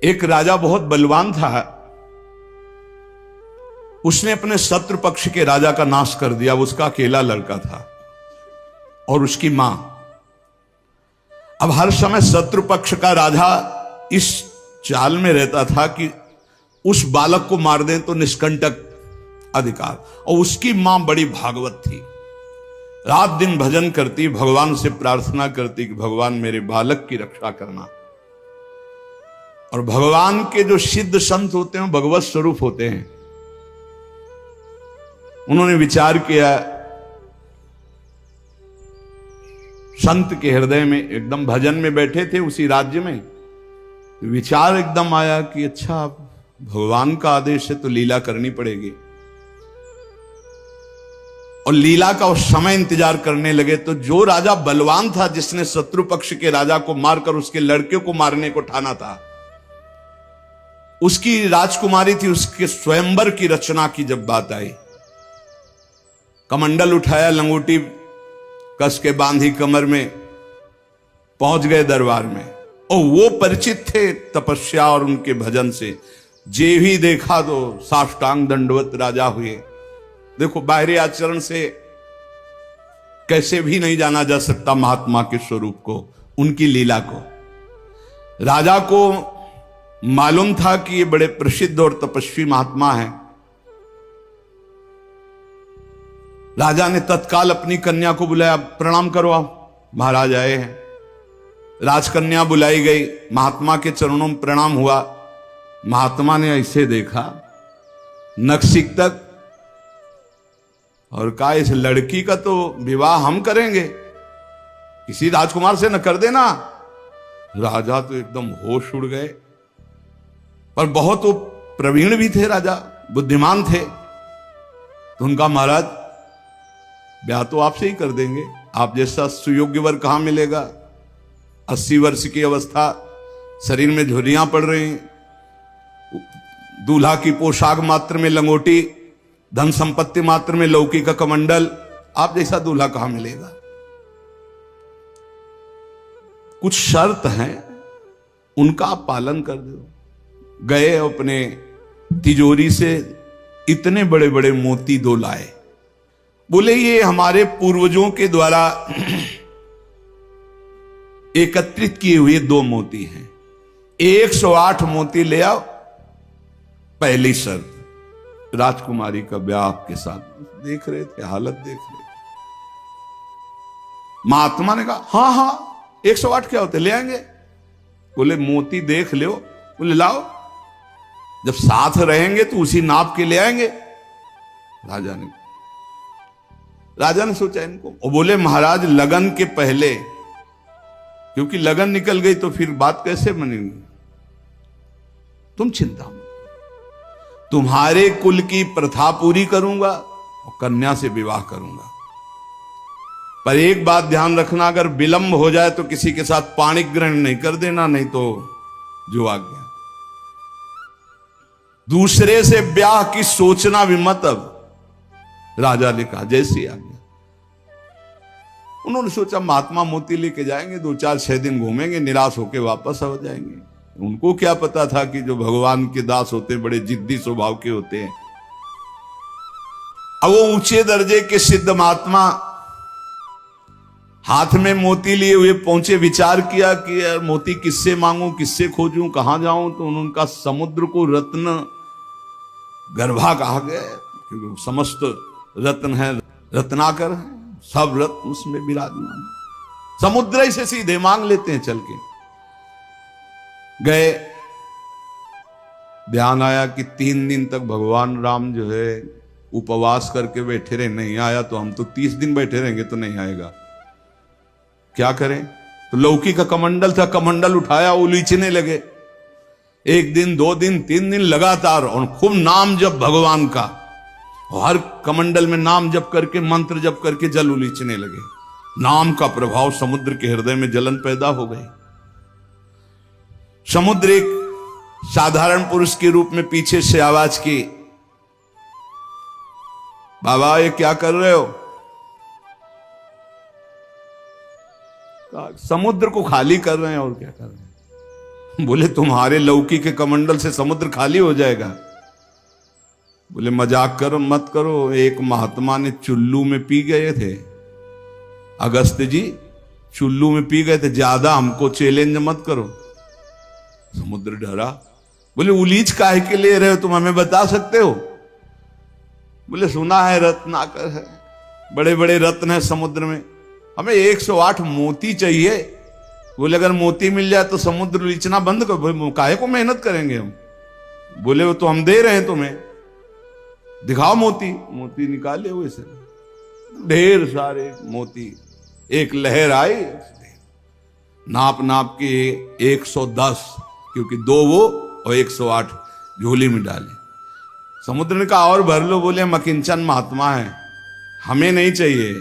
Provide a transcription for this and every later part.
एक राजा बहुत बलवान था, उसने अपने शत्रु पक्ष के राजा का नाश कर दिया। उसका अकेला लड़का था और उसकी मां। अब हर समय शत्रु पक्ष का राजा इस चाल में रहता था कि उस बालक को मार दें तो निष्कंटक अधिकार। और उसकी मां बड़ी भागवत थी, रात दिन भजन करती, भगवान से प्रार्थना करती कि भगवान मेरे बालक की रक्षा करना। और भगवान के जो सिद्ध संत होते हैं भगवत स्वरूप होते हैं। उन्होंने विचार किया, संत के हृदय में, एकदम भजन में बैठे थे उसी राज्य में, विचार एकदम आया कि अच्छा भगवान का आदेश है तो लीला करनी पड़ेगी। और लीला का उस समय इंतजार करने लगे। तो जो राजा बलवान था, जिसने शत्रु पक्ष के राजा को मारकर उसके लड़के को मारने को ठाना था, उसकी राजकुमारी थी, उसके स्वयंवर की रचना की जब बात आई, कमंडल उठाया, लंगोटी कस के बांधी कमर में, पहुंच गए दरबार में। और वो परिचित थे तपस्या और उनके भजन से। जे भी देखा तो साष्टांग दंडवत राजा हुए। देखो, बाहरी आचरण से कैसे भी नहीं जाना जा सकता महात्मा के स्वरूप को, उनकी लीला को। राजा को मालूम था कि ये बड़े प्रसिद्ध और तपस्वी महात्मा हैं। राजा ने तत्काल अपनी कन्या को बुलाया, प्रणाम करो, आप महाराज आए हैं। राजकन्या बुलाई गई, महात्मा के चरणों में प्रणाम हुआ। महात्मा ने ऐसे देखा नखशिख तक और कहा, इस लड़की का तो विवाह हम करेंगे, किसी राजकुमार से न कर देना। राजा तो एकदम होश उड़ गए। पर बहुत वो प्रवीण भी थे, राजा बुद्धिमान थे। तो उनका, महाराज ब्याह तो आपसे ही कर देंगे, आप जैसा सुयोग्य वर कहां मिलेगा। 80 वर्ष की अवस्था, शरीर में झुर्रियां पड़ रही, दूल्हा की पोशाक मात्र में लंगोटी, धन संपत्ति मात्र में लौकी का कमंडल, आप जैसा दूल्हा कहां मिलेगा। कुछ शर्त हैं, उनका आप पालन कर दो। गए, अपने तिजोरी से इतने बड़े बड़े मोती 2 लाए। बोले, ये हमारे पूर्वजों के द्वारा एकत्रित किए हुए 2 मोती हैं, 108 मोती ले आओ। पहली शर्त, राजकुमारी का ब्याह आपके साथ। देख रहे थे, हालत देख रहे थे। महात्मा ने कहा, हाँ हाँ 108 क्या होते, ले आएंगे। बोले, मोती देख लो। बोले, लाओ, जब साथ रहेंगे तो उसी नाप के ले आएंगे। राजा ने सोचा इनको, और बोले, महाराज लगन के पहले, क्योंकि लगन निकल गई तो फिर बात कैसे बनेगी। तुम चिंता मत, तुम्हारे कुल की प्रथा पूरी करूंगा और कन्या से विवाह करूंगा। पर एक बात ध्यान रखना, अगर विलंब हो जाए तो किसी के साथ पाणिक ग्रहण नहीं कर देना, नहीं तो जो आ गया। दूसरे से ब्याह की सोचना भी मत। अब राजा ने कहा, जैसी आ गया। उन्होंने सोचा महात्मा मोती लेके जाएंगे, 2-4-6 दिन घूमेंगे, निराश होके वापस आ जाएंगे। उनको क्या पता था कि जो भगवान के दास होते बड़े जिद्दी स्वभाव के होते हैं। अब वो ऊंचे दर्जे के सिद्ध महात्मा हाथ में मोती लिए हुए पहुंचे। विचार किया कि यार मोती किससे मांगूं, किससे खोजूं, कहां जाऊं। तो उनका समुद्र को रत्न गर्भा कहा गया, क्योंकि समस्त रत्न है, रत्नाकर है, सब रत्न उसमें विराजमान। समुद्र ही से सीधे मांग लेते हैं। चल के गए, ध्यान आया कि 3 दिन तक भगवान राम जो है उपवास करके बैठे रहे, नहीं आया तो हम तो 30 दिन बैठे रहेंगे तो नहीं आएगा, क्या करें। तो लौकी का कमंडल था, कमंडल उठाया, उलीचने लगे। 1 दिन 2 दिन 3 दिन लगातार, और खूब नाम जप भगवान का। और हर कमंडल में नाम जप करके, मंत्र जप करके जल उलीचने लगे। नाम का प्रभाव, समुद्र के हृदय में जलन पैदा हो गई। समुद्र एक साधारण पुरुष के रूप में पीछे से आवाज की, बाबा ये क्या कर रहे हो। समुद्र को खाली कर रहे हैं, और क्या कर रहे हैं। बोले तुम्हारे लौकी के कमंडल से समुद्र खाली हो जाएगा। बोले मजाक करो मत करो, एक महात्मा ने चुल्लू में पी गए थे, अगस्त जी चुल्लू में पी गए थे, ज्यादा हमको चैलेंज मत करो। समुद्र डरा। बोले उलीच काहे के ले रहे हो तुम, हमें बता सकते हो? बोले सुना है रत्नाकर है, बड़े बड़े रत्न है समुद्र में, हमें 108 मोती चाहिए। बोले अगर मोती मिल जाए तो समुद्र लीचना बंद करो, काहे को मेहनत करेंगे हम। बोले वो तो हम दे रहे हैं तुम्हें, दिखाओ मोती। मोती निकाले हुए से ढेर सारे मोती, एक लहर आई, नाप नाप के 110, क्योंकि 2 वो और 108 झोली में डाले। समुद्र ने कहा और भर लो। बोले हम अकिंचन महात्मा है, हमें नहीं चाहिए,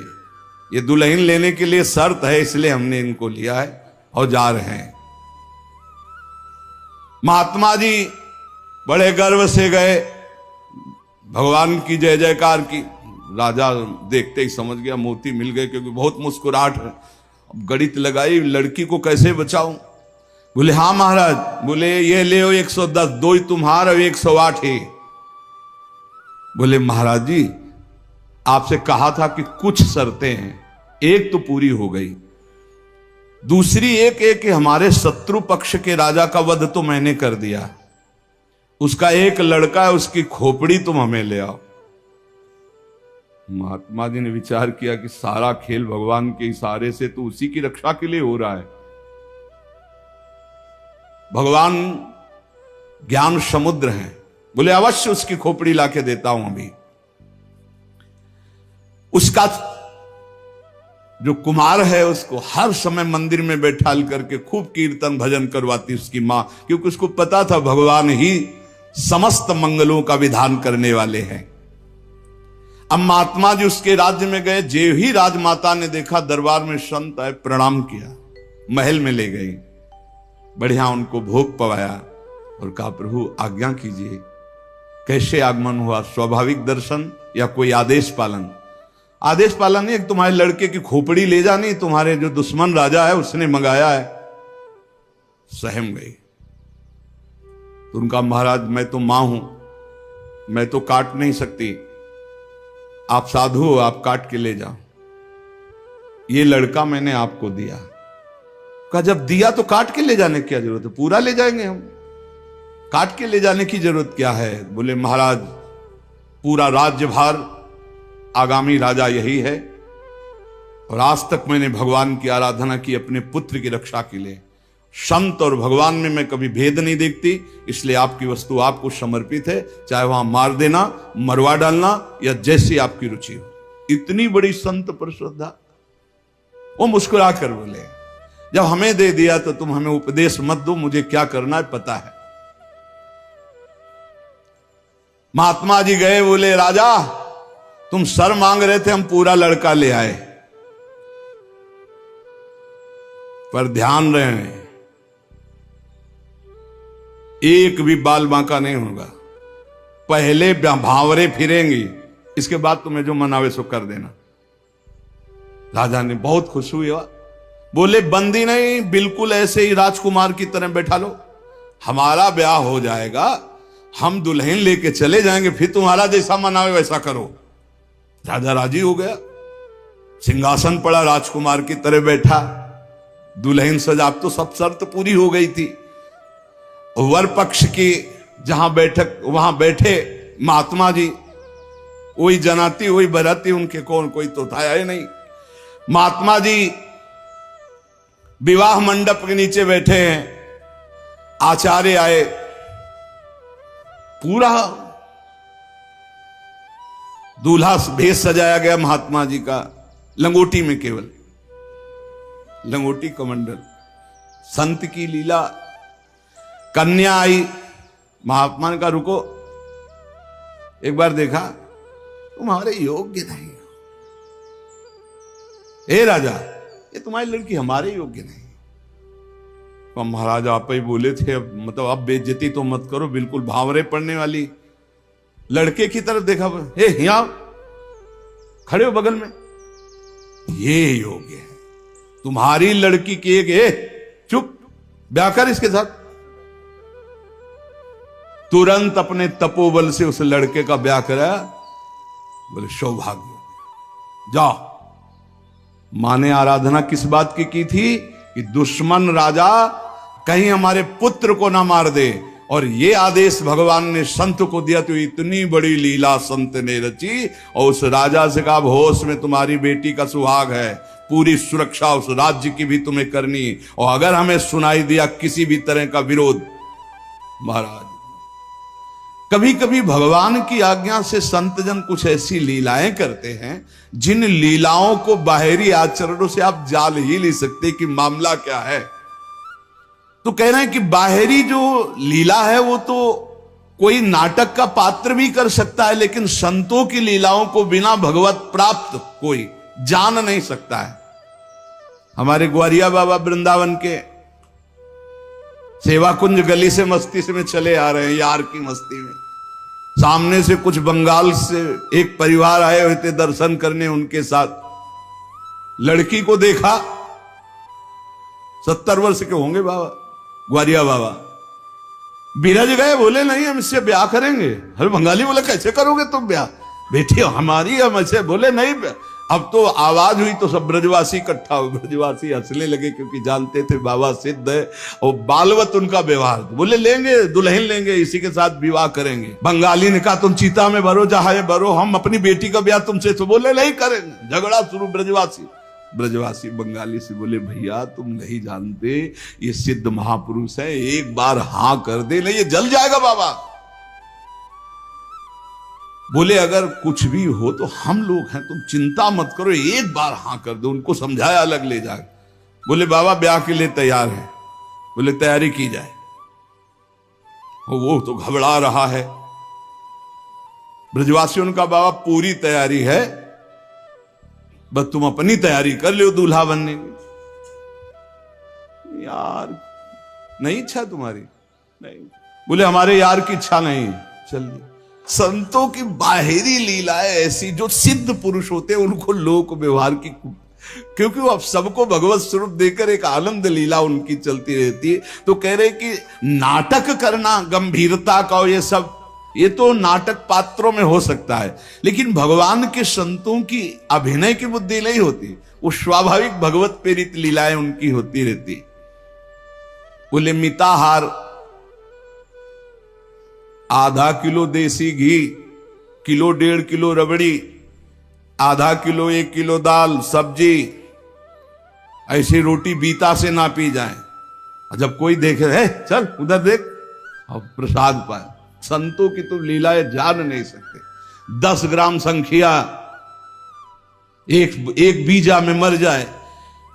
ये दुल्हन लेने के लिए शर्त है, इसलिए हमने इनको लिया है और जा रहे हैं। महात्मा जी बड़े गर्व से गए, भगवान की जय जयकार की। राजा देखते ही समझ गया मोती मिल गए, क्योंकि बहुत मुस्कुराहट है। अब गणित लगाई, लड़की को कैसे बचाऊं। बोले हाँ महाराज। बोले ये ले 110, 2 ही तुम्हारा और 108 ही। बोले महाराज जी आपसे कहा था कि कुछ शर्तें हैं, एक तो पूरी हो गई, दूसरी एक है कि हमारे शत्रु पक्ष के राजा का वध तो मैंने कर दिया, उसका एक लड़का है, उसकी खोपड़ी तुम हमें ले आओ। महात्मा जी ने विचार किया कि सारा खेल भगवान के इशारे से तो उसी की रक्षा के लिए हो रहा है। भगवान ज्ञान समुद्र है। बोले अवश्य उसकी खोपड़ी लाके देता हूं अभी। उसका जो कुमार है उसको हर समय मंदिर में बैठाल करके खूब कीर्तन भजन करवाती उसकी मां, क्योंकि उसको पता था भगवान ही समस्त मंगलों का विधान करने वाले हैं। अब महात्मा जी उसके राज्य में गए, जे ही राजमाता ने देखा दरबार में संत आए, प्रणाम किया, महल में ले गई, बढ़िया उनको भोग पवाया और कहा प्रभु आज्ञा कीजिए, कैसे आगमन हुआ, स्वाभाविक दर्शन या कोई आदेश पालन? आदेश पालन नहीं, तुम्हारे लड़के की खोपड़ी ले जानी, तुम्हारे जो दुश्मन राजा है उसने मंगाया है। सहम गई। तो उनका महाराज मैं तो मां हूं, मैं तो काट नहीं सकती, आप साधु हो, आप काट के ले जाओ, ये लड़का मैंने आपको दिया। कहा जब दिया तो काट के ले जाने की क्या जरूरत है, पूरा ले जाएंगे हम, काट के ले जाने की जरूरत क्या है? बोले महाराज पूरा राज्यभार आगामी राजा यही है, और आज तक मैंने भगवान की आराधना की अपने पुत्र की रक्षा के लिए। संत और भगवान में मैं कभी भेद नहीं देखती, इसलिए आपकी वस्तु आपको समर्पित है, चाहे वहां मार देना, मरवा डालना या जैसी आपकी रुचि हो। इतनी बड़ी संत पर श्रद्धा। वो मुस्कुरा कर बोले जब हमें दे दिया तो तुम हमें उपदेश मत दो, मुझे क्या करना है पता है। महात्मा जी गए, बोले राजा तुम सर मांग रहे थे, हम पूरा लड़का ले आए, पर ध्यान रहे एक भी बाल बांका नहीं होगा, पहले भावरे फिरेंगी, इसके बाद तुम्हें जो मनावे सो कर देना। राजा ने बहुत खुश हुई। बोले बंदी नहीं, बिल्कुल ऐसे ही राजकुमार की तरह बैठा लो, हमारा ब्याह हो जाएगा, हम दुल्हन लेके चले जाएंगे, फिर तुम्हारा जैसा मनावे वैसा करो। राजा राजी हो गया, सिंहासन पड़ा, राजकुमार की तरह बैठा, दुल्हन सजा, तो सब शर्त पूरी हो गई थी। वर पक्ष की जहां बैठक वहां बैठे महात्मा जी, वही जनाती वही बराती, उनके कौन कोई तो था ही नहीं। महात्मा जी विवाह मंडप के नीचे बैठे हैं, आचार्य आए, पूरा दूल्हा भेष सजाया गया महात्मा जी का, लंगोटी में, केवल लंगोटी कमंडल। संत की लीला। कन्या आई, महात्मा ने कहा रुको, एक बार देखा तुम्हारे योग्य नहीं हो, हे राजा ये तुम्हारी लड़की हमारे योग्य नहीं। तो महाराज आप ही बोले थे, अब मतलब अब बेइज्जती तो मत करो, बिल्कुल भावरे पड़ने वाली। लड़के की तरफ देखा, हे यहाँ खड़े हो बगल में, ये योग्य है, तुम्हारी लड़की की एक, चुप, ब्याह कर इसके साथ, तुरंत अपने तपोबल से उस लड़के का ब्याह कराया। बोले सौभाग्य, जाओ। मां ने आराधना किस बात की थी कि दुश्मन राजा कहीं हमारे पुत्र को ना मार दे, और ये आदेश भगवान ने संत को दिया। तो इतनी बड़ी लीला संत ने रची, और उस राजा से कहा होश में तुम्हारी बेटी का सुहाग है, पूरी सुरक्षा उस राज्य की भी तुम्हें करनी, और अगर हमें सुनाई दिया किसी भी तरह का विरोध, महाराज। कभी कभी भगवान की आज्ञा से संतजन कुछ ऐसी लीलाएं करते हैं जिन लीलाओं को बाहरी आचरणों से आप जान ही नहीं सकते कि मामला क्या है। तो कह रहे हैं कि बाहरी जो लीला है वो तो कोई नाटक का पात्र भी कर सकता है, लेकिन संतों की लीलाओं को बिना भगवत प्राप्त कोई जान नहीं सकता है। हमारे ग्वारिया बाबा वृंदावन के सेवा कुंज गली से मस्ती से में चले आ रहे हैं, यार की मस्ती में। सामने से कुछ बंगाल से एक परिवार आए हुए थे दर्शन करने, उनके साथ लड़की को देखा। 70 वर्ष के होंगे बाबा, ग्वारिया बाबा। बिरज गए, बोले नहीं हम इससे ब्याह करेंगे। अरे बंगाली बोले कैसे करोगे तुम ब्याह, बेटी हमारी, हम ऐसे बोले नहीं। अब तो आवाज हुई तो सब ब्रजवासी इकट्ठा हुए। ब्रजवासी हंसने लगे क्योंकि जानते थे बाबा सिद्ध है और बालवत उनका व्यवहार। बोले लेंगे, दुल्हन लेंगे, इसी के साथ विवाह करेंगे। बंगाली ने कहा तुम चीता में भरो, जहां भरो, हम अपनी बेटी का ब्याह तुमसे। तो बोले नहीं करेंगे। झगड़ा शुरू। ब्रजवासी बंगाली से बोले भैया तुम नहीं जानते, ये सिद्ध महापुरुष है, एक बार हां कर दे, नहीं ये जल जाएगा बाबा। बोले अगर कुछ भी हो तो हम लोग हैं, तुम चिंता मत करो, एक बार हां कर दो। उनको समझाया, अलग ले जाए। बोले बाबा ब्याह के लिए तैयार है। बोले तैयारी की जाए। वो तो घबरा रहा है। ब्रजवासियों का बाबा पूरी तैयारी है, बस तुम अपनी तैयारी कर लो दूल्हा बनने की। यार नहीं इच्छा तुम्हारी? नहीं। बोले हमारे यार की इच्छा नहीं। चलिए। संतों की बाहरी लीलाएं ऐसी, जो सिद्ध पुरुष होते हैं उनको लोक व्यवहार की, क्योंकि वो अब सबको भगवत स्वरूप देकर एक आनंद लीला उनकी चलती रहती है। तो कह रहे कि नाटक करना गंभीरता का, ये सब ये तो नाटक पात्रों में हो सकता है, लेकिन भगवान के संतों की अभिनय की बुद्धि नहीं होती, वो स्वाभाविक भगवत प्रेरित लीलाएं उनकी होती रहती। बोले मिताहार, आधा किलो देसी घी, किलो 1.5 किलो रबड़ी, आधा किलो 1 किलो दाल सब्जी, ऐसी रोटी बीता से ना पी जाए। जब कोई देखे है चल उधर देख, और प्रसाद पाए। संतों की तो लीलाएं जान नहीं सकते। 10 ग्राम संख्या एक बीजा में मर जाए।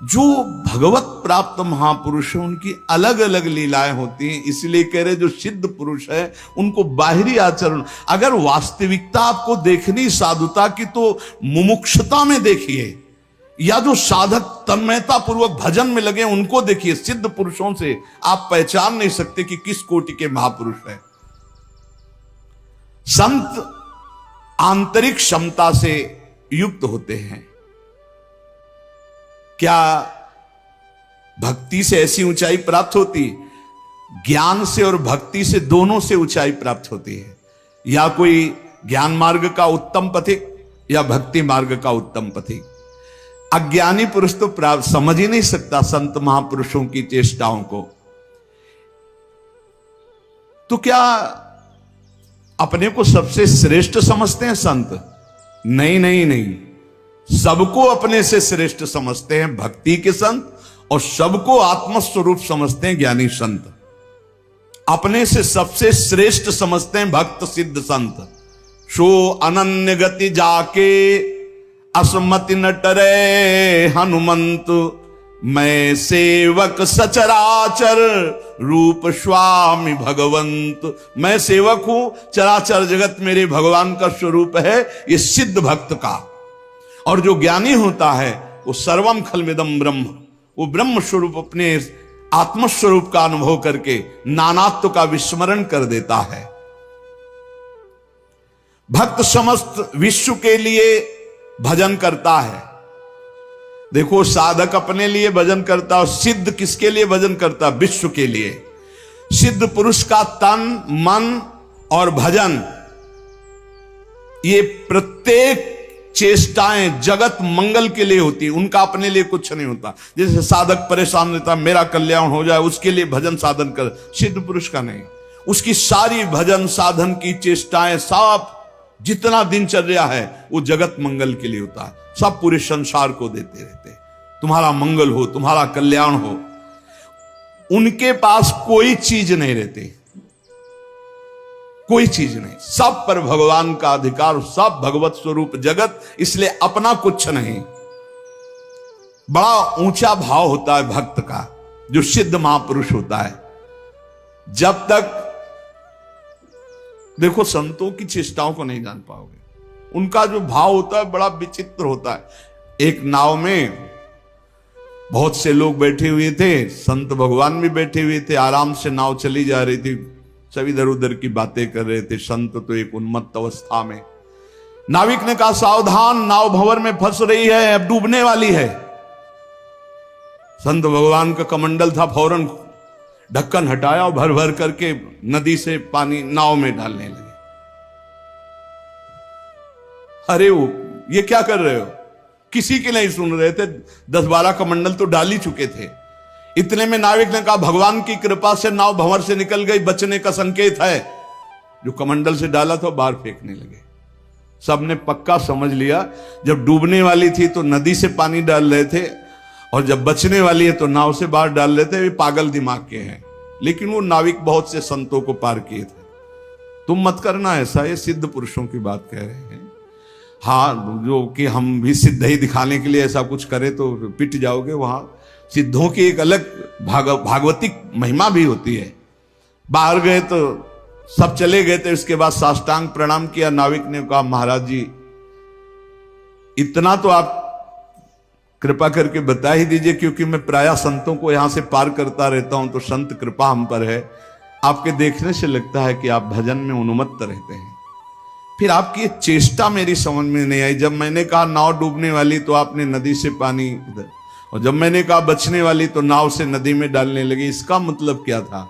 जो भगवत प्राप्त महापुरुष है उनकी अलग अलग लीलाएं होती हैं। इसलिए कह रहे जो सिद्ध पुरुष है उनको बाहरी आचरण, अगर वास्तविकता आपको देखनी साधुता की तो मुमुक्षता में देखिए, या जो साधक तन्मयता पूर्वक भजन में लगे उनको देखिए। सिद्ध पुरुषों से आप पहचान नहीं सकते कि किस कोटि के महापुरुष है। संत आंतरिक क्षमता से युक्त होते हैं। क्या भक्ति से ऐसी ऊंचाई प्राप्त होती? ज्ञान से और भक्ति से, दोनों से ऊंचाई प्राप्त होती है। या कोई ज्ञान मार्ग का उत्तम पथिक या भक्ति मार्ग का उत्तम पथिक। अज्ञानी पुरुष तो प्राप्त समझ ही नहीं सकता संत महापुरुषों की चेष्टाओं को। तो क्या अपने को सबसे श्रेष्ठ समझते हैं संत? नहीं नहीं नहीं, सबको अपने से श्रेष्ठ समझते हैं भक्ति के संत, और सबको आत्मस्वरूप समझते हैं ज्ञानी संत। अपने से सबसे श्रेष्ठ समझते हैं भक्त सिद्ध संत। सो अनन्य गति जाके असमति न टरे हनुमंत, मैं सेवक सचराचर रूप स्वामी भगवंत। मैं सेवक हूं, चराचर जगत मेरे भगवान का स्वरूप है, ये सिद्ध भक्त का। और जो ज्ञानी होता है वो सर्वम खलमिदम ब्रह्म, वो ब्रह्म स्वरूप अपने आत्मस्वरूप का अनुभव करके नानात्व का विस्मरण कर देता है। भक्त समस्त विश्व के लिए भजन करता है। देखो साधक अपने लिए भजन करता है, सिद्ध किसके लिए भजन करता? विश्व के लिए। सिद्ध पुरुष का तन मन और भजन, ये प्रत्येक चेष्टाएं जगत मंगल के लिए होती है, उनका अपने लिए कुछ नहीं होता। जैसे साधक परेशान रहता, मेरा कल्याण हो जाए, उसके लिए भजन साधन कर, सिद्ध पुरुष का नहीं। उसकी सारी भजन साधन की चेष्टाएं, सब जितना दिनचर्या है वो जगत मंगल के लिए होता है। सब पूरे संसार को देते रहते, तुम्हारा मंगल हो, तुम्हारा कल्याण हो। उनके पास कोई चीज नहीं रहती, कोई चीज नहीं, सब पर भगवान का अधिकार, सब भगवत स्वरूप जगत, इसलिए अपना कुछ नहीं। बड़ा ऊंचा भाव होता है भक्त का, जो सिद्ध महापुरुष होता है। जब तक देखो संतों की चेष्टाओं को नहीं जान पाओगे, उनका जो भाव होता है बड़ा विचित्र होता है। एक नाव में बहुत से लोग बैठे हुए थे, संत भगवान भी बैठे हुए थे, आराम से नाव चली जा रही थी, सब इधर उधर की बातें कर रहे थे। संत तो एक उन्मत्त अवस्था में। नाविक ने कहा सावधान, नाव भंवर में फंस रही है, अब डूबने वाली है। संत भगवान का कमंडल था, फौरन ढक्कन हटाया और भर भर करके नदी से पानी नाव में डालने लगे। अरे वो ये क्या कर रहे हो, किसी के नहीं सुन रहे थे। 10-12 कमंडल तो डाल ही चुके थे। इतने में नाविक ने कहा भगवान की कृपा से नाव भंवर से निकल गई, बचने का संकेत है। जो कमंडल से डाला था बाहर फेंकने लगे। सबने पक्का समझ लिया, जब डूबने वाली थी तो नदी से पानी डाल रहे थे, और जब बचने वाली है तो नाव से बाहर डाल रहे थे। वे पागल दिमाग के हैं। लेकिन वो नाविक बहुत से संतों को पार किए थे। तुम मत करना ऐसा, ये सिद्ध पुरुषों की बात कह रहे हैं। हाँ, जो कि हम भी सिद्ध ही दिखाने के लिए ऐसा कुछ करें तो पिट जाओगे। वहां सिद्धों की एक अलग भागवतिक महिमा भी होती है। बाहर गए तो सब चले गए थे, उसके बाद साष्टांग प्रणाम किया। नाविक ने कहा महाराज जी, इतना तो आप कृपा करके बता ही दीजिए, क्योंकि मैं प्रायः संतों को यहां से पार करता रहता हूं, तो संत कृपा हम पर है। आपके देखने से लगता है कि आप भजन में उन्मत्त रहते हैं। फिर आपकी ये चेष्टा मेरी समझ में नहीं आई। जब मैंने कहा नाव डूबने वाली तो आपने नदी से पानी इधर, और जब मैंने कहा बचने वाली तो नाव से नदी में डालने लगी। इसका मतलब क्या था?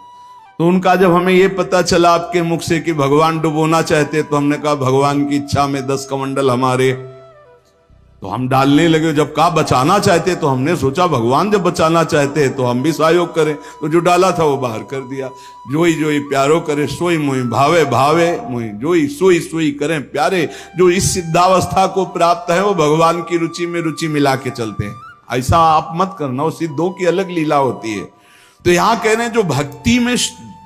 तो उनका जब हमें यह पता चला आपके मुख से कि भगवान डुबोना चाहते, तो हमने कहा भगवान की इच्छा में 10 कमंडल हमारे, तो हम डालने लगे। जब कहा बचाना चाहते तो हमने सोचा भगवान जब बचाना चाहते तो हम भी सहयोग करें। तो जो डाला था वो बाहर कर दिया। जोई जोई प्यारो करे सोई मोई भावे भावे मोई, जोई सोई सोई करें प्यारे। जो इस सिद्धावस्था को प्राप्त है वो भगवान की रुचि में रुचि मिला के चलते हैं। ऐसा आप मत करना, वो सिद्धों की अलग लीला होती है। तो यहां कह रहे हैं जो भक्ति में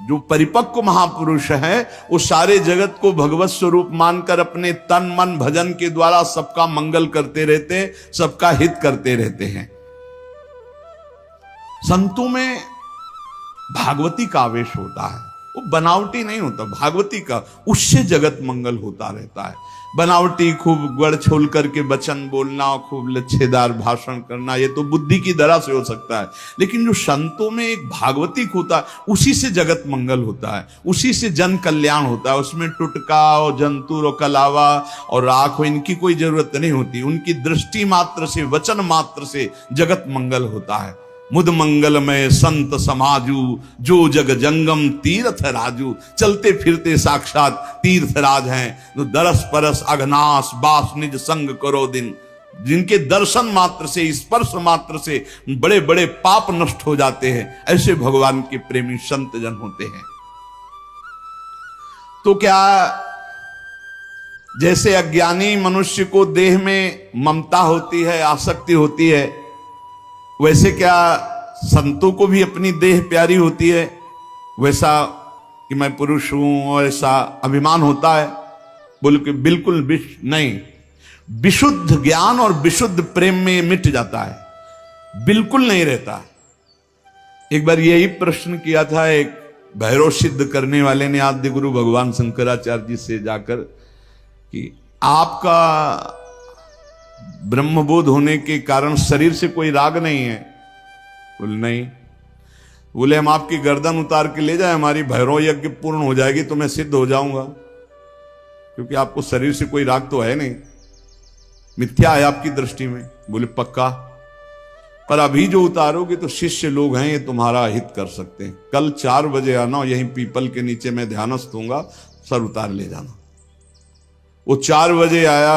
जो परिपक्व महापुरुष है वो सारे जगत को भगवत स्वरूप मानकर अपने तन मन भजन के द्वारा सबका मंगल करते रहते हैं, सबका हित करते रहते हैं। संतों में भागवती का आवेश होता है, वो बनावटी नहीं होता। भागवती का, उससे जगत मंगल होता रहता है। बनावटी खूब गड़ छोल करके वचन बोलना, खूब लच्छेदार भाषण करना, ये तो बुद्धि की दरा से हो सकता है। लेकिन जो संतों में एक भागवतिक होता है, उसी से जगत मंगल होता है, उसी से जन कल्याण होता है। उसमें टुटका और जंतुर और कलावा और राख हो, इनकी कोई जरूरत नहीं होती। उनकी दृष्टि मात्र से, वचन मात्र से जगत मंगल होता है। मुद मंगलमय संत समाजू, जो जग जंगम तीर्थ राजू। चलते फिरते साक्षात तीर्थराज हैं, जो दरस परस अघनाश बास निज संग करो दिन। जिनके दर्शन मात्र से, स्पर्श मात्र से बड़े बड़े पाप नष्ट हो जाते हैं, ऐसे भगवान के प्रेमी संत जन होते हैं। तो क्या जैसे अज्ञानी मनुष्य को देह में ममता होती है, आसक्ति होती है, वैसे क्या संतों को भी अपनी देह प्यारी होती है? वैसा कि मैं पुरुष हूं और ऐसा अभिमान होता है? बोल के बिल्कुल नहीं। विशुद्ध ज्ञान और विशुद्ध प्रेम में मिट जाता है, बिल्कुल नहीं रहता। एक बार यही प्रश्न किया था एक भैरव सिद्ध करने वाले ने आद्य गुरु भगवान शंकराचार्य जी से जाकर कि आपका ब्रह्मबोध होने के कारण शरीर से कोई राग नहीं है? बोले नहीं। बोले हम आपकी गर्दन उतार के ले जाए, हमारी भैरव यज्ञ पूर्ण हो जाएगी तो मैं सिद्ध हो जाऊंगा, क्योंकि आपको शरीर से कोई राग तो है नहीं, मिथ्या है आपकी दृष्टि में। बोले पक्का, पर अभी जो उतारोगे तो शिष्य लोग हैं, ये तुम्हारा हित कर सकते हैं। कल 4 बजे आना, यहीं पीपल के नीचे मैं ध्यानस्थ दूंगा, सर उतार ले जाना। वो 4 बजे आया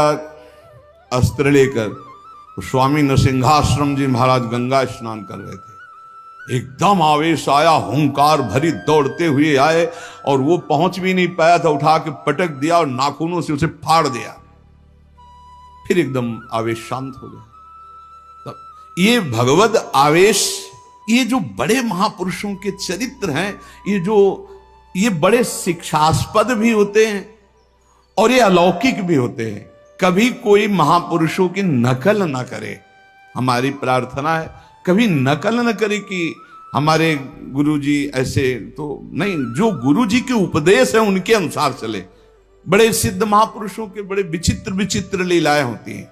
अस्त्र लेकर, तो स्वामी नरसिंहाश्रम जी महाराज गंगा स्नान कर रहे थे। एकदम आवेश आया, हुंकार भरी दौड़ते हुए आए और वो पहुंच भी नहीं पाया था, उठा के पटक दिया और नाखूनों से उसे फाड़ दिया। फिर एकदम आवेश शांत हो गया। तब ये भगवद आवेश, ये जो बड़े महापुरुषों के चरित्र हैं, ये बड़े शिक्षास्पद भी होते हैं और ये अलौकिक भी होते हैं। कभी कोई महापुरुषों की नकल ना करे, हमारी प्रार्थना है कभी नकल न करे कि हमारे गुरुजी ऐसे, तो नहीं, जो गुरुजी के उपदेश है उनके अनुसार चले। बड़े सिद्ध महापुरुषों के बड़े विचित्र विचित्र लीलाएं होती हैं।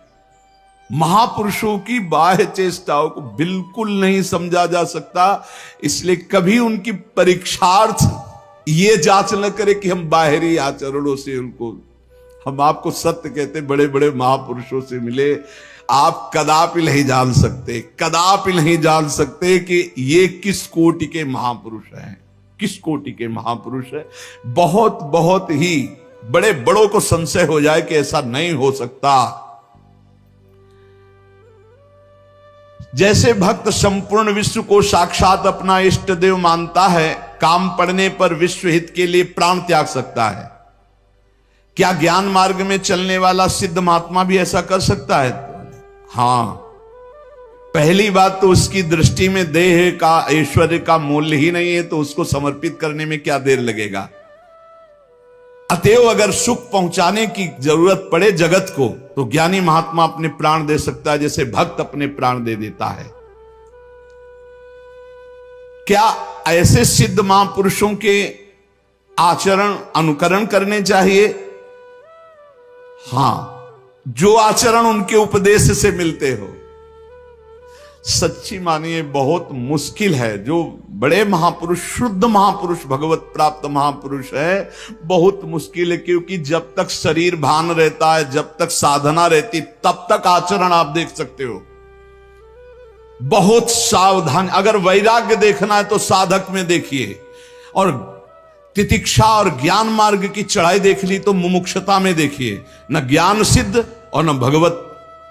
महापुरुषों की बाह्य चेष्टाओं को बिल्कुल नहीं समझा जा सकता, इसलिए कभी उनकी परीक्षार्थ ये जांच न करे कि हम बाहरी आचरणों से उनको, हम आपको सत्य कहते, बड़े बड़े महापुरुषों से मिले, आप कदापि नहीं जान सकते, कदापि नहीं जान सकते कि ये किस कोटि के महापुरुष हैं, किस कोटि के महापुरुष है। बहुत बहुत ही बड़े बड़ों को संशय हो जाए कि ऐसा नहीं हो सकता। जैसे भक्त संपूर्ण विश्व को साक्षात अपना इष्ट देव मानता है, काम पड़ने पर विश्व हित के लिए प्राण त्याग सकता है, क्या ज्ञान मार्ग में चलने वाला सिद्ध महात्मा भी ऐसा कर सकता है? हां, पहली बात तो उसकी दृष्टि में देह का, ऐश्वर्य का मूल्य ही नहीं है, तो उसको समर्पित करने में क्या देर लगेगा। अतएव अगर सुख पहुंचाने की जरूरत पड़े जगत को, तो ज्ञानी महात्मा अपने प्राण दे सकता है, जैसे भक्त अपने प्राण दे देता है। क्या ऐसे सिद्ध महापुरुषों के आचरण अनुकरण करने चाहिए? हां, जो आचरण उनके उपदेश से मिलते हो। सच्ची मानिए बहुत मुश्किल है, जो बड़े महापुरुष, शुद्ध महापुरुष, भगवत प्राप्त महापुरुष है, बहुत मुश्किल है, क्योंकि जब तक शरीर भान रहता है, जब तक साधना रहती, तब तक आचरण आप देख सकते हो। बहुत सावधान, अगर वैराग्य देखना है तो साधक में देखिए, और तितिक्षा और ज्ञान मार्ग की चढ़ाई देख ली तो मुमुक्षता में देखिए। न ज्ञान सिद्ध और न भगवत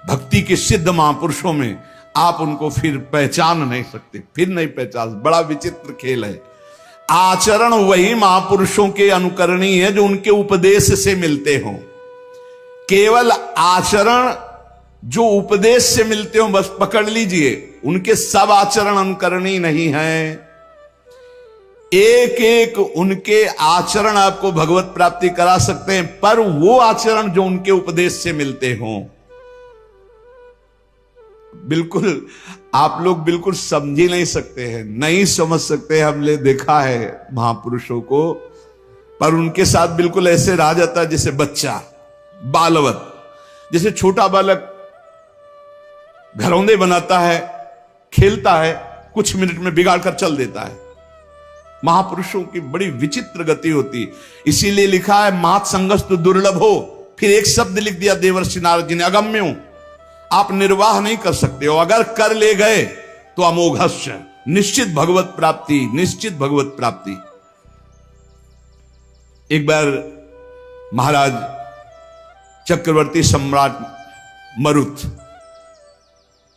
भक्ति के सिद्ध महापुरुषों में आप उनको फिर पहचान नहीं सकते, फिर नहीं पहचान। बड़ा विचित्र खेल है। आचरण वही महापुरुषों के अनुकरणीय है जो उनके उपदेश से मिलते हों। केवल आचरण जो उपदेश से मिलते हो बस पकड़ लीजिए, उनके सब आचरण अनुकरणीय नहीं है। एक एक उनके आचरण आपको भगवत प्राप्ति करा सकते हैं, पर वो आचरण जो उनके उपदेश से मिलते हों। बिल्कुल आप लोग बिल्कुल समझ ही नहीं सकते हैं, नहीं समझ सकते। हमने देखा है महापुरुषों को, पर उनके साथ बिल्कुल ऐसे रहा जाता है जैसे बच्चा, बालवत। जैसे छोटा बालक घरौंदे बनाता है, खेलता है, कुछ मिनट में बिगाड़ कर चल देता है। महापुरुषों की बड़ी विचित्र गति होती, इसीलिए लिखा है मात संगस्तु दुर्लभ हो। फिर एक शब्द लिख दिया देवर्षि नारद जी ने, अगम्य हूं, आप निर्वाह नहीं कर सकते हो, अगर कर ले गए तो अमोघस्य, निश्चित भगवत प्राप्ति, निश्चित भगवत प्राप्ति। एक बार महाराज चक्रवर्ती सम्राट मरुत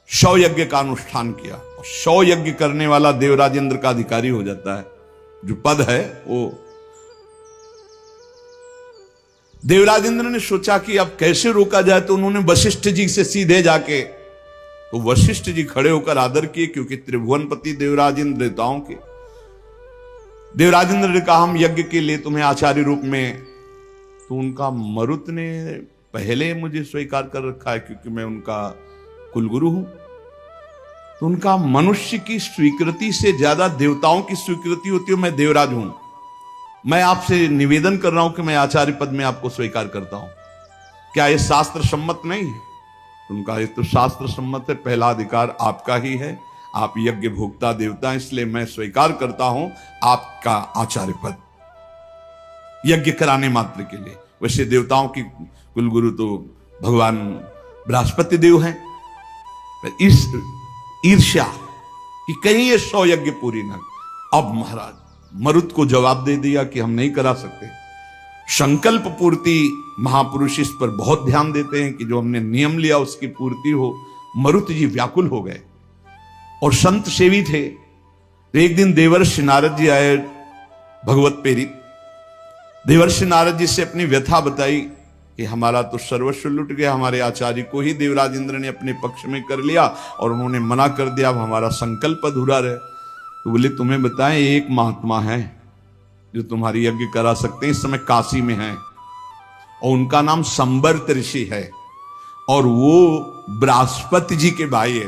शौ यज्ञ का अनुष्ठान किया, और शौ यज्ञ करने वाला देवराजेंद्र का अधिकारी हो जाता है। जो पद है वो, देवराजेंद्र ने सोचा कि अब कैसे रोका जाए, तो उन्होंने वशिष्ठ जी से सीधे जाके, तो वशिष्ठ जी खड़े होकर आदर किए, क्योंकि त्रिभुवनपति देवराजेंद्र देवताओं के। देवराजेंद्र ने कहा हम यज्ञ के लिए तुम्हें आचार्य रूप में, तो उनका मरुत ने पहले मुझे स्वीकार कर रखा है क्योंकि मैं उनका कुलगुरु हूं। तो उनका मनुष्य की स्वीकृति से ज्यादा देवताओं की स्वीकृति होती है। मैं देवराज हूं, मैं आपसे निवेदन कर रहा हूं कि मैं आचार्य पद में आपको स्वीकार करता हूं, क्या यह शास्त्र सम्मत नहीं है? उनका ये तो शास्त्र सम्मत है, पहला अधिकार आपका ही है, आप यज्ञ भोक्ता देवता, इसलिए मैं स्वीकार करता हूं आपका आचार्य पद, यज्ञ कराने मात्र के लिए। वैसे देवताओं की कुलगुरु तो भगवान बृहस्पति देव हैं। इस ईर्ष्या कि कहीं ये 100 यज्ञ पूरी न। अब महाराज मरुत को जवाब दे दिया कि हम नहीं करा सकते। संकल्प पूर्ति महापुरुष इस पर बहुत ध्यान देते हैं कि जो हमने नियम लिया उसकी पूर्ति हो। मरुत जी व्याकुल हो गए और संत सेवी थे। तो एक दिन देवर्षि नारद जी आए भगवत प्रेरित। देवर्षि नारद जी से अपनी व्यथा बताई कि हमारा तो सर्वस्व लुट गया, हमारे आचार्य को ही देवराज इंद्र ने अपने पक्ष में कर लिया और उन्होंने मना कर दिया, अब हमारा संकल्प अधूरा रहे। तो बोले तुम्हें बताएं, एक महात्मा है जो तुम्हारी यज्ञ करा सकते हैं, इस समय काशी में है और उनका नाम संबर्त ऋषि है और वो बृहस्पति जी के भाई है,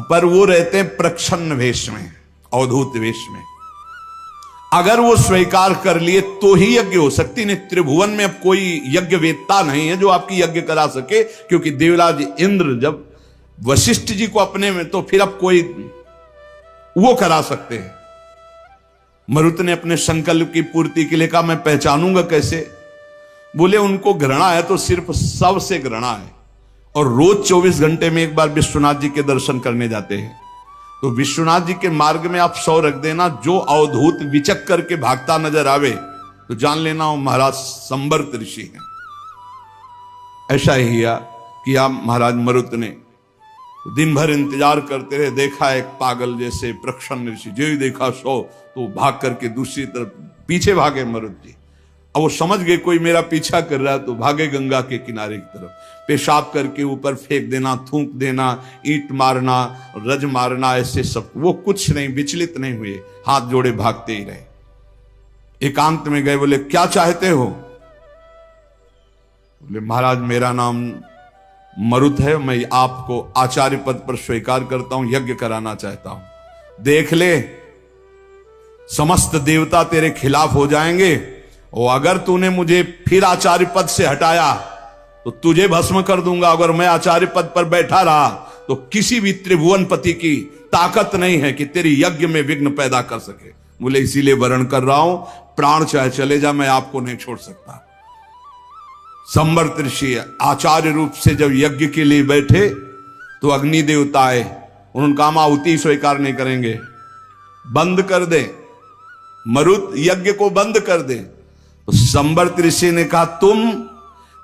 पर वो रहते हैं प्रच्छन्न वेश में, अवधूत वेश में। अगर वो स्वीकार कर लिए तो ही यज्ञ हो सकती, नहीं त्रिभुवन में अब कोई यज्ञ वेत्ता नहीं है जो आपकी यज्ञ करा सके, क्योंकि देवराज इंद्र जब वशिष्ठ जी को अपने में, तो फिर अब कोई वो करा सकते हैं। मरुत ने अपने संकल्प की पूर्ति के लिए कहा मैं पहचानूंगा कैसे? बोले उनको घृणा है तो सिर्फ सबसे घृणा है और रोज 24 घंटे में एक बार विश्वनाथ जी के दर्शन करने जाते हैं। तो विश्वनाथ जी के मार्ग में आप 100 रख देना, जो अवधूत विचक करके भागता नजर आवे तो जान लेना वो महाराज संबर्त ऋषि हैं। ऐसा ही किया महाराज मरुत ने। दिन भर इंतजार करते रहे, देखा एक पागल जैसे प्रच्छन्न ऋषि, जो ही देखा 100 तो भाग करके दूसरी तरफ पीछे भागे मरुत जी। अब वो समझ गए कोई मेरा पीछा कर रहा है, तो भागे गंगा के किनारे की तरफ, पेशाब करके ऊपर फेंक देना, थूक देना, ईंट मारना, रज मारना, ऐसे सब। वो कुछ नहीं, विचलित नहीं हुए, हाथ जोड़े भागते ही रहे। एकांत में गए, बोले क्या चाहते हो? बोले महाराज मेरा नाम मरुत है, मैं आपको आचार्य पद पर स्वीकार करता हूं, यज्ञ कराना चाहता हूं। देख ले, समस्त देवता तेरे खिलाफ हो जाएंगे और अगर तूने मुझे फिर आचार्य पद से हटाया तो तुझे भस्म कर दूंगा। अगर मैं आचार्य पद पर बैठा रहा तो किसी भी त्रिभुवनपति की ताकत नहीं है कि तेरी यज्ञ में विघ्न पैदा कर सके। बोले इसीलिए वर्ण कर रहा हूं, प्राण चाहे चले जा, मैं आपको नहीं छोड़ सकता। संबर्त ऋषि आचार्य रूप से जब यज्ञ के लिए बैठे तो अग्नि देवता आए, उन्होंने कहा आहुति स्वीकार नहीं करेंगे, बंद कर दे, मरुत यज्ञ को बंद कर दे। तो संबर्त ऋषि ने कहा तुम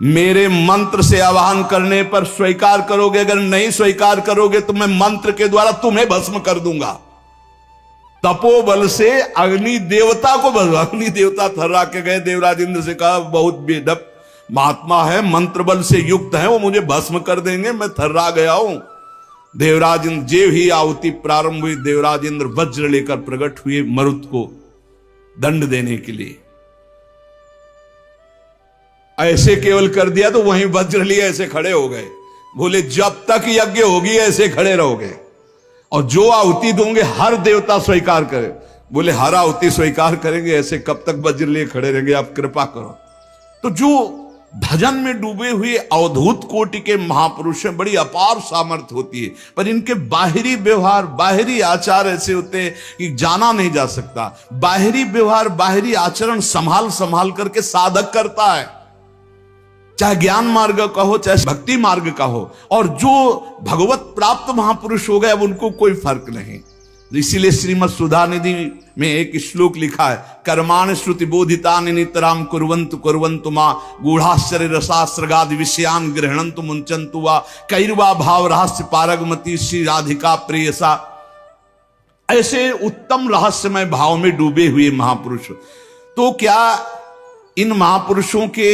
मेरे मंत्र से आवाहन करने पर स्वीकार करोगे, अगर नहीं स्वीकार करोगे तो मैं मंत्र के द्वारा तुम्हें भस्म कर दूंगा। तपोबल से अग्नि देवता को भस्म। अग्नि देवता थर्रा के गए, देवराज इंद्र से कहा बहुत बेढप महात्मा है, मंत्र बल से युक्त है, वो मुझे भस्म कर देंगे, मैं थर्रा गया हूं। देवराज इंद्र जेव ही आहुति प्रारंभ हुई, देवराज इंद्र वज्र लेकर प्रकट हुए मरुत को दंड देने के लिए। ऐसे केवल कर दिया तो वहीं वज्र लिए ऐसे खड़े हो गए। बोले जब तक यज्ञ होगी ऐसे खड़े रहोगे और जो आहुति दोगे हर देवता स्वीकार करे। बोले हर आहुति स्वीकार करेंगे, ऐसे कब तक वज्र लिए खड़े रहेंगे, आप कृपा करो। तो जो भजन में डूबे हुए अवधूत कोटि के महापुरुष हैं, बड़ी अपार सामर्थ्य होती है, पर इनके बाहरी व्यवहार, बाहरी आचार ऐसे होते हैं कि जाना नहीं जा सकता। बाहरी व्यवहार, बाहरी आचरण संभाल संभाल करके साधक करता है, चाहे ज्ञान मार्ग का हो चाहे भक्ति मार्ग का हो। और जो भगवत प्राप्त महापुरुष हो गए अब उनको कोई फर्क नहीं। इसीलिए श्रीमद् सुधा निधि में एक श्लोक लिखा है, कर्माण श्रुति बोधितानि नितराम कुर्वन्तु कुर्वन्तु मा गूढ़ाश्चर्य रसास्रगादि विषयान गृह्णन्तु मुंचन्तु वा कैर्वा भाव रहस्य पारगमती श्री राधिका प्रेयसा। ऐसे उत्तम रहस्यमय भाव में डूबे हुए महापुरुष। तो क्या इन महापुरुषों के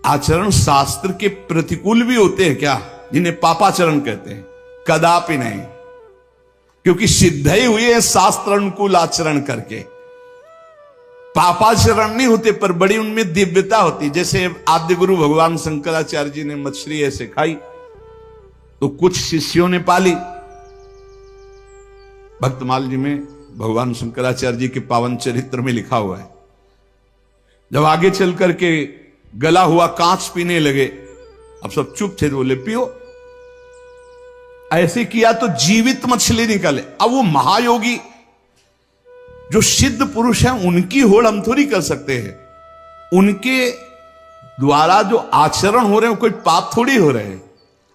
आचरण शास्त्र के प्रतिकूल भी होते हैं क्या, जिन्हें पापाचरण कहते हैं? कदापि नहीं, क्योंकि सिद्ध ही हुए हैं शास्त्र अनुकूल आचरण करके। पापाचरण नहीं होते पर बड़ी उनमें दिव्यता होती। जैसे आद्य गुरु भगवान शंकराचार्य जी ने मछली ऐसे खाई तो कुछ शिष्यों ने पाली। भक्तमाल जी में भगवान शंकराचार्य जी के पावन चरित्र में लिखा हुआ है, जब आगे चल करके गला हुआ कांच पीने लगे, अब सब चुप थे, बोले पियो। ऐसे किया तो जीवित मछली निकले। अब वो महायोगी जो सिद्ध पुरुष हैं उनकी होड़ हम थोड़ी कर सकते हैं, उनके द्वारा जो आचरण हो रहे हैं कोई पाप थोड़ी हो रहे हैं।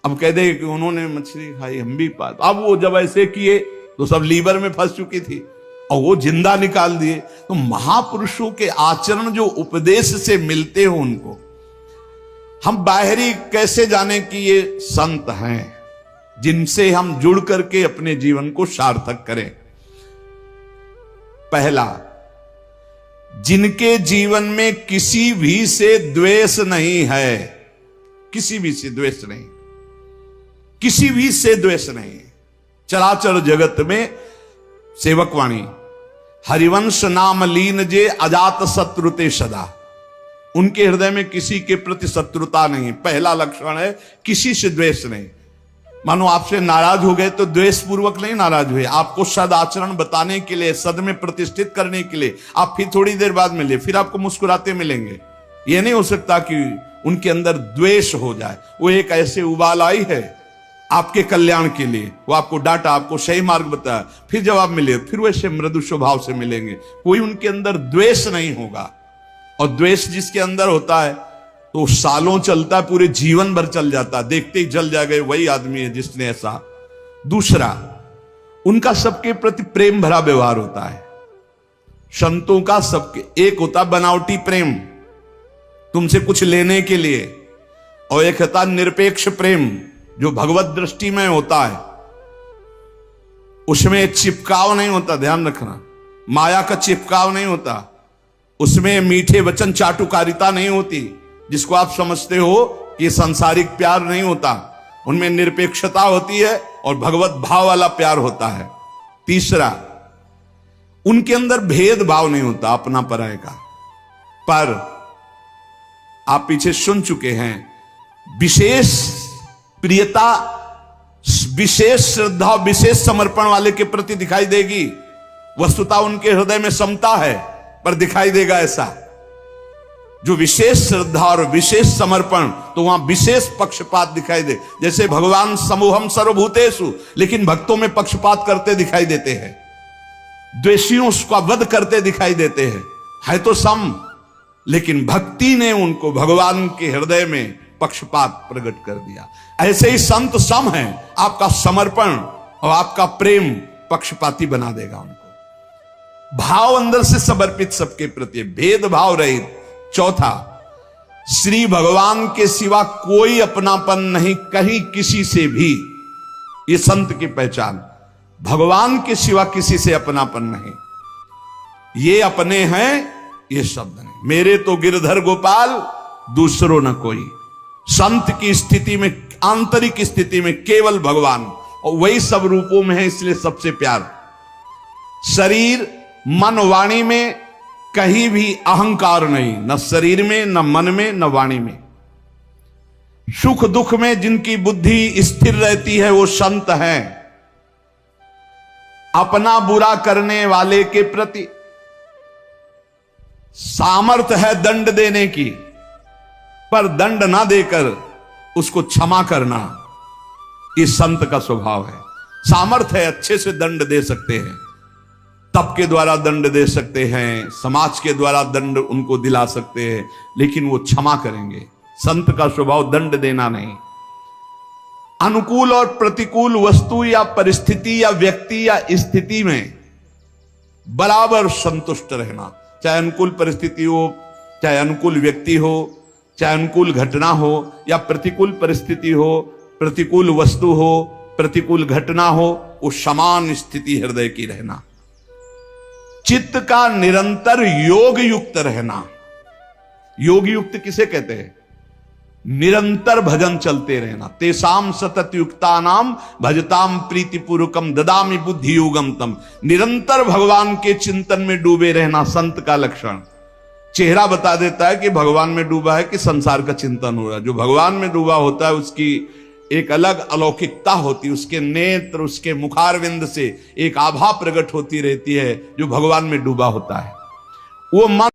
अब कह दे कि उन्होंने मछली खाई हम भी पाप। अब वो जब ऐसे किए तो सब लीवर में फंस चुकी थी, और वो जिंदा निकाल दिए। तो महापुरुषों के आचरण जो उपदेश से मिलते हो उनको हम बाहरी कैसे जाने कि ये संत हैं जिनसे हम जुड़ करके अपने जीवन को सार्थक करें। पहला, जिनके जीवन में किसी भी से द्वेष नहीं है, किसी भी से द्वेष नहीं, किसी भी से द्वेष नहीं। चराचर जगत में सेवकवाणी हरिवंश नाम लीन जे अजात शत्रुते सदा, उनके हृदय में किसी के प्रति शत्रुता नहीं। पहला लक्षण है किसी से द्वेष नहीं। मानो आपसे नाराज हो गए तो द्वेष पूर्वक नहीं नाराज हुए, आपको सद आचरण बताने के लिए, सद में प्रतिष्ठित करने के लिए आप फिर थोड़ी देर बाद मिले, फिर आपको मुस्कुराते मिलेंगे। यह नहीं हो सकता कि उनके अंदर द्वेष हो जाए। वो एक ऐसे उबाल आई है आपके कल्याण के लिए, वो आपको डांटा, आपको सही मार्ग बताया, फिर जब आप मिले फिर वैसे मृदु स्वभाव से मिलेंगे। कोई उनके अंदर द्वेष नहीं होगा। और द्वेष जिसके अंदर होता है तो सालों चलता है, पूरे जीवन भर चल जाता, देखते ही जल जाएगा वही आदमी है जिसने ऐसा। दूसरा, उनका सबके प्रति प्रेम भरा व्यवहार होता है। संतों का सबके एक होता बनावटी प्रेम तुमसे कुछ लेने के लिए, और एक होता निरपेक्ष प्रेम जो भगवत दृष्टि में होता है, उसमें चिपकाव नहीं होता। ध्यान रखना, माया का चिपकाव नहीं होता, उसमें मीठे वचन चाटुकारिता नहीं होती जिसको आप समझते हो कि सांसारिक प्यार नहीं होता। उनमें निरपेक्षता होती है और भगवत भाव वाला प्यार होता है। तीसरा, उनके अंदर भेदभाव नहीं होता अपना पराये का। पर आप पीछे सुन चुके हैं, विशेष प्रियता, विशेष श्रद्धा, विशेष समर्पण वाले के प्रति दिखाई देगी। वस्तुतः उनके हृदय में समता है पर दिखाई देगा ऐसा। जो विशेष श्रद्धा और विशेष समर्पण, तो वहां विशेष पक्षपात दिखाई दे। जैसे भगवान समूहम सर्वभूतेषु, लेकिन भक्तों में पक्षपात करते दिखाई देते हैं, द्वेषियों का वध करते दिखाई देते हैं। है तो सम, लेकिन भक्ति ने उनको भगवान के हृदय में पक्षपात प्रकट कर दिया। ऐसे ही संत सम है, आपका समर्पण और आपका प्रेम पक्षपाती बना देगा उनको। भाव अंदर से समर्पित सबके प्रति, भेदभाव रहित। चौथा, श्री भगवान के सिवा कोई अपनापन नहीं कहीं किसी से भी। ये संत की पहचान, भगवान के सिवा किसी से अपनापन नहीं। ये अपने हैं, ये शब्द नहीं। मेरे तो गिरधर गोपाल दूसरों न कोई। संत की स्थिति में, आंतरिक स्थिति में केवल भगवान, और वही सब रूपों में है, इसलिए सबसे प्यार। शरीर मन वाणी में कहीं भी अहंकार नहीं, न शरीर में, न मन में, न वाणी में। सुख दुख में जिनकी बुद्धि स्थिर रहती है वो संत हैं। अपना बुरा करने वाले के प्रति सामर्थ्य है दंड देने की, पर दंड ना देकर उसको क्षमा करना, इस संत का स्वभाव है। सामर्थ्य है, अच्छे से दंड दे सकते हैं, तप के द्वारा दंड दे सकते हैं, समाज के द्वारा दंड उनको दिला सकते हैं, लेकिन वो क्षमा करेंगे। संत का स्वभाव दंड देना नहीं। अनुकूल और प्रतिकूल वस्तु या परिस्थिति या व्यक्ति या स्थिति में बराबर संतुष्ट रहना। चाहे अनुकूल परिस्थिति हो, चाहे अनुकूल व्यक्ति हो, चाहे अनुकूल घटना हो या प्रतिकूल परिस्थिति हो, प्रतिकूल वस्तु हो, प्रतिकूल घटना हो, वो समान स्थिति हृदय की रहना। चित्त का निरंतर योग युक्त रहना। योग युक्त किसे कहते हैं? निरंतर भजन चलते रहना। तेसाम सतत युक्ता नाम भजताम प्रीतिपूर्वकम ददामि बुद्धि योगम तम। निरंतर भगवान के चिंतन में डूबे रहना संत का लक्षण। चेहरा बता देता है कि भगवान में डूबा है कि संसार का चिंतन हो रहा है। जो भगवान में डूबा होता है उसकी एक अलग अलौकिकता होती, उसके नेत्र, उसके मुखारविंद से एक आभा प्रकट होती रहती है जो भगवान में डूबा होता है। वो मन